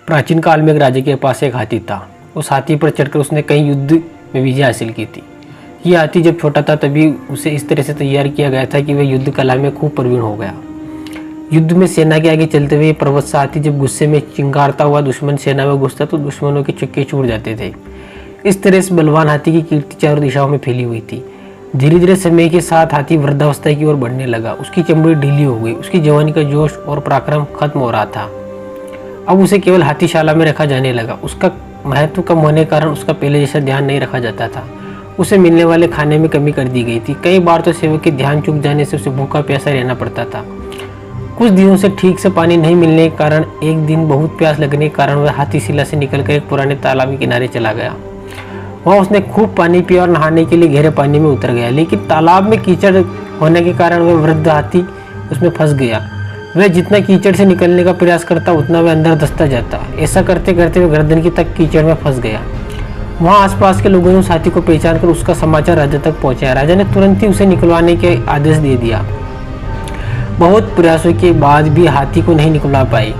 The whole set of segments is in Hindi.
प्राचीन काल में एक राजा के पास एक हाथी था। उस हाथी पर चढ़कर उसने कई युद्ध में विजय हासिल की थी। ये हाथी जब छोटा था तभी उसे इस तरह से तैयार किया गया था कि वह युद्ध कला में खूब प्रवीण हो गया। युद्ध में सेना के आगे चलते हुए पर्वत सा हाथी जब गुस्से में चिंगारता हुआ दुश्मन सेना में घुसता तो दुश्मनों के चक्के छूट जाते थे। इस तरह से बलवान हाथी की कीर्ति चारों दिशाओं में फैली हुई थी। धीरे धीरे समय के साथ हाथी वृद्धावस्था की ओर बढ़ने लगा। उसकी चमड़ी ढीली हो गई, उसकी जवानी का जोश और पराक्रम खत्म हो रहा था। अब उसे केवल हाथीशाला में रखा जाने लगा। उसका महत्व कम होने के कारण उसका पहले जैसा ध्यान नहीं रखा जाता था। उसे मिलने वाले खाने में कमी कर दी गई थी। कई बार तो सेवक के ध्यान चूक जाने से उसे भूखा प्यासा रहना पड़ता था। कुछ दिनों से ठीक से पानी नहीं मिलने के कारण एक दिन बहुत प्यास लगने के कारण वह हाथीशिला से निकलकर एक पुराने तालाब के किनारे चला गया। वहाँ उसने खूब पानी पिया और नहाने के लिए गहरे पानी में उतर गया, लेकिन तालाब में कीचड़ होने के कारण वह वृद्ध हाथी उसमें फंस गया। वह जितना कीचड़ से निकलने का प्रयास करता उतना वह अंदर धंसता जाता। ऐसा करते करते वह गर्दन की तक कीचड़ में फंस गया। वहाँ आसपास के लोगों ने उस हाथी को पहचान कर उसका समाचार राजा तक पहुंचाया। राजा ने तुरंत ही उसे निकलवाने के आदेश दे दिया। बहुत प्रयासों के बाद भी हाथी को नहीं निकलवा पाए।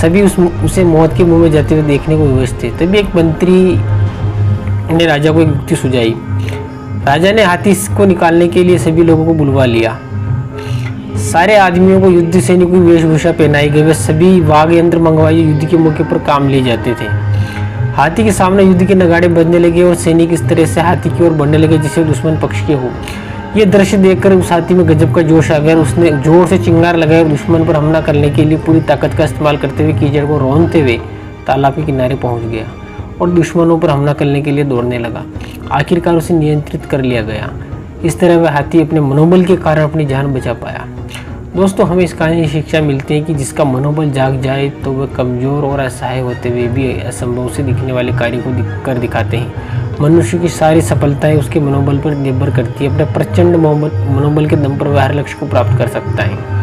सभी उसे मौत के मुंह में जाते हुए देखने को विवश थे। तभी एक मंत्री ने राजा को एक युक्ति सुझाई। राजा ने हाथी को निकालने के लिए सभी लोगों को बुलवा लिया। सारे आदमियों को युद्ध सैनिक की वेशभूषा पहनाई गई। वे सभी वाघ यंत्र मंगवाए युद्ध के मौके पर काम लिए जाते थे। हाथी के सामने युद्ध के नगाड़े बजने लगे और सैनिक इस तरह से हाथी की ओर बढ़ने लगे जैसे दुश्मन पक्ष के हो। यह दृश्य देखकर उस हाथी में गजब का जोश आ गया। उसने जोर से चिंगार लगाया और दुश्मन पर हमला करने के लिए पूरी ताकत का इस्तेमाल करते हुए कीचड़ को रौंदते हुए तालाब के किनारे पहुंच गया और दुश्मनों पर हमला करने के लिए दौड़ने लगा। आखिरकार उसे नियंत्रित कर लिया गया। इस तरह वह हाथी अपने मनोबल के कारण अपनी जान बचा पाया। दोस्तों, हमें इस कहानी से शिक्षा मिलती है कि जिसका मनोबल जाग जाए तो वह कमज़ोर और असहाय होते हुए भी असंभव से दिखने वाले कार्य को कर दिखाते हैं। मनुष्य की सारी सफलताएं उसके मनोबल पर निर्भर करती है। अपने प्रचंड मनोबल के दम पर वह हर लक्ष्य को प्राप्त कर सकता है।